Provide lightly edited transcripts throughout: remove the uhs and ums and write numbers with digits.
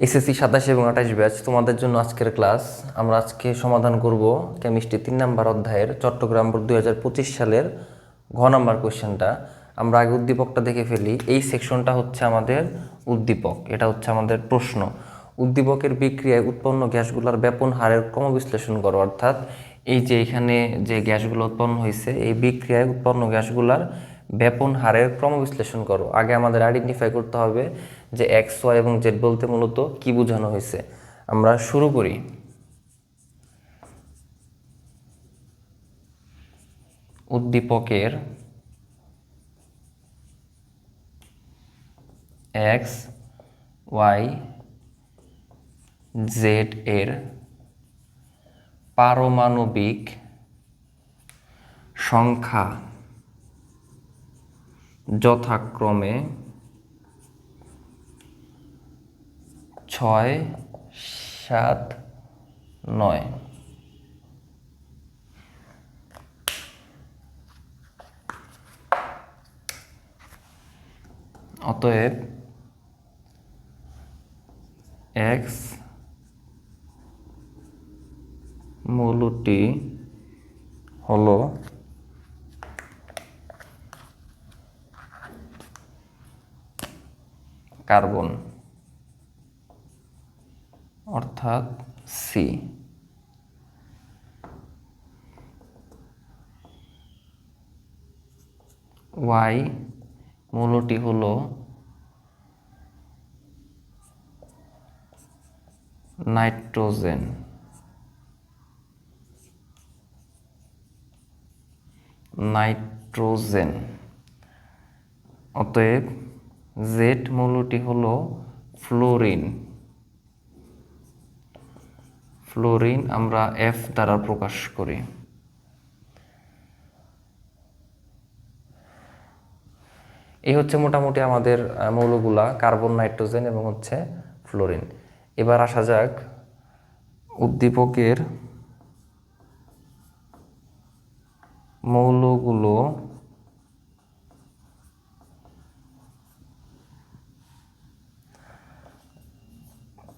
SSC 27 এবং 28 batch তোমাদের জন্য আজকের ক্লাস। আমরা আজকে সমাধান করব কেমিস্ট্রি 3 নাম্বার অধ্যায়ের চট্টগ্রাম বোর্ড 2025 সালের ঘ নাম্বার কোয়েশ্চেনটা। আমরা আগে উদ্দীপকটা দেখে ফেলি। এই সেকশনটা হচ্ছে আমাদের উদ্দীপক, এটা হচ্ছে আমাদের প্রশ্ন। উদ্দীপকের বিক্রিয়ায় উৎপন্ন গ্যাসগুলোর ব্যাপন হারের ক্রমবিশ্লেষণ করো, অর্থাৎ এই যে এখানে যে গ্যাসগুলো উৎপন্ন হয়েছে এই বিক্রিয়ায় উৎপন্ন গ্যাসগুলোর ব্যাপন হারের ক্রমবিশ্লেষণ করো। আগে আমাদের আইডেন্টিফাই করতে হবে যে এক্স, ওয়াই এবং জেড বলতে মূলত কি বোঝানো হয়েছে। আমরা শুরু করি। উদ্দীপকের এক্স, ওয়াই, জেড এর পারমাণবিক সংখ্যা যথাক্রমে 6, 7, 9। অতএব এক্স মৌলটি হলো কার্বন, অর্থাৎ সি। ওয়াই মৌলটি হলো নাইট্রোজেন, অতএব জেড মৌলটি হলো ফ্লোরিন। আমরা এফ দ্বারা প্রকাশ করি। এই হচ্ছে মোটামুটি আমাদের মৌলগুলা, কার্বন, নাইট্রোজেন এবং হচ্ছে ফ্লোরিন। এবার আসা যাক উদ্দীপকের মৌলগুলো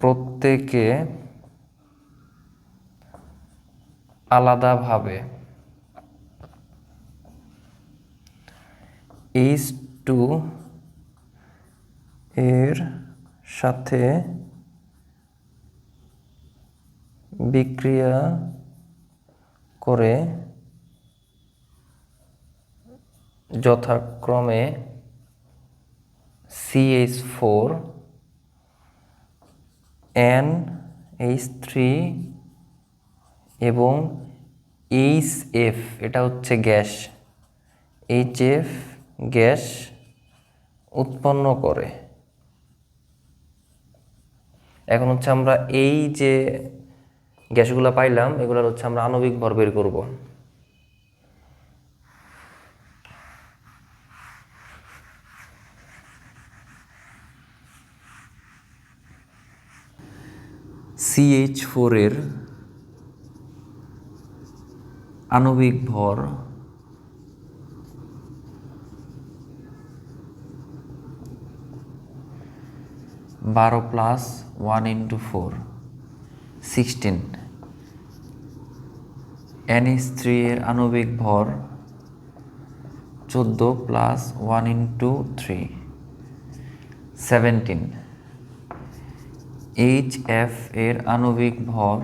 প্রত্যেকে আলাদাভাবে H2 এর সাথে বিক্রিয়া করে যথাক্রমে CH4, NH3 এবং HF, এটা হচ্ছে গ্যাস, HF গ্যাস উৎপন্ন করে। এখন হচ্ছে আমরা এই যে গ্যাসগুলো পাইলাম এগুলোর হচ্ছে আমরা আণবিক ভর বের করব। CH4 এর আণবিক ভর 12 + 1 × 4, 16। NH3 এর আণবিক ভর 14 + 1 × 3, 17। HF এর আণবিক ভর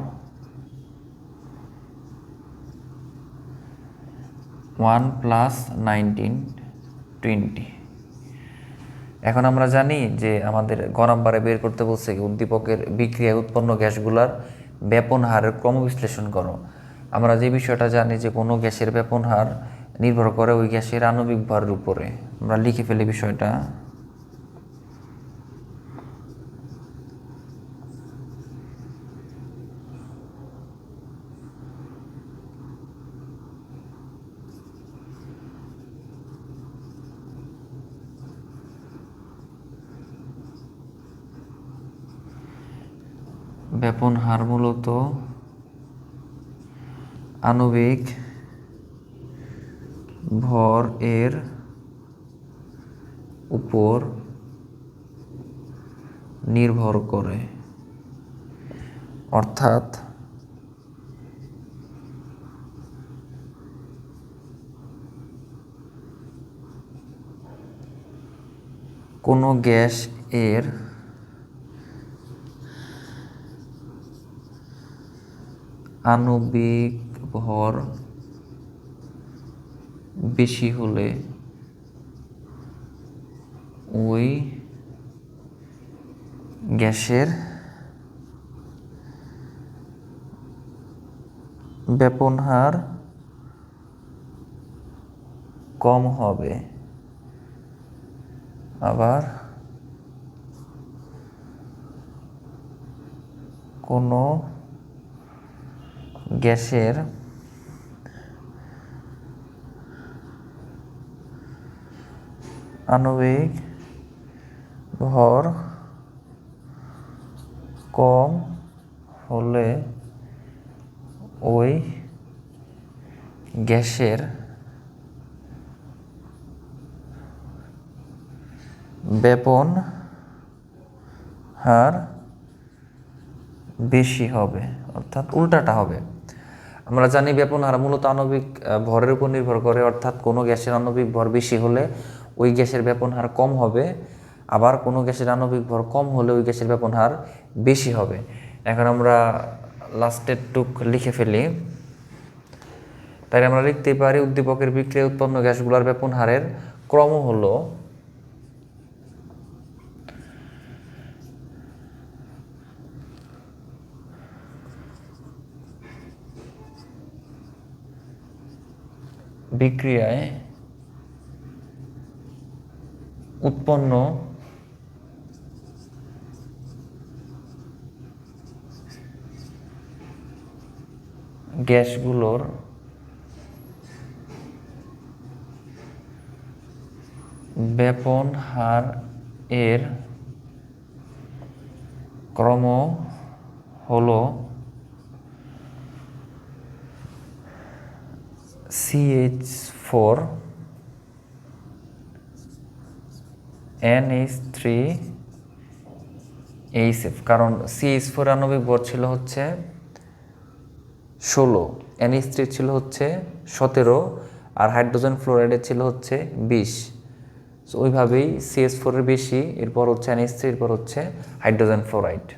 1 + 19, 20। এখন আমরা জানি যে আমাদের গ নাম্বারে বের করতে বলছে উদ্দীপকের বিক্রিয়ায় উৎপন্ন গ্যাসগুলার ব্যাপন হারের ক্রমবিশ্লেষণ করো। আমরা যে বিষয়টা জানি যে কোনো গ্যাসের ব্যাপন হার নির্ভর করে ওই গ্যাসের আণবিক ভরের উপরে। আমরা লিখে ফেলি বিষয়টা। ব্যাপন হার মূলত আণবিক ভর এর উপর নির্ভর করে। অর্থাৎ কোনো গ্যাস এর আণবিক ভর বেশি হলে ওই গ্যাসের ব্যাপন হার কম হবে। আবার কোনো গ্যাসের আণবিক ভর কম হলে ওই গ্যাসের ব্যাপন হার বেশি হবে, অর্থাৎ উল্টাটা হবে। আমরা জানি ব্যাপন হার মূলত আণবিক ভরের উপর নির্ভর করে, অর্থাৎ কোনো গ্যাসের আণবিক ভর বেশি হলে ওই গ্যাসের ব্যাপন হার কম হবে, আবার কোনো গ্যাসের আণবিক ভর কম হলে ওই গ্যাসের ব্যাপন হার বেশি হবে। এখন আমরা লাস্টের টুক লিখে ফেলি। তাই আমরা লিখতে পারি উদ্দীপকের বিক্রিয়ায় উৎপন্ন গ্যাসগুলোর ব্যাপন হারের ক্রম হলো বিক্রিয়ায় উৎপন্ন গ্যাসগুলোর ব্যাপন হার এর ক্রম হলো CH4 NH3HF, কারণ CH4 আণবিক ভর ছিল হচ্ছে 16, NH3 ছিল হচ্ছে 17, আর হাইড্রোজেন ফ্লোরাইডের ছিল হচ্ছে 20। সো ওইভাবেই CH4 এর বেশি, এরপর হচ্ছে NH3, এরপর হচ্ছে হাইড্রোজেন ফ্লোরাইড।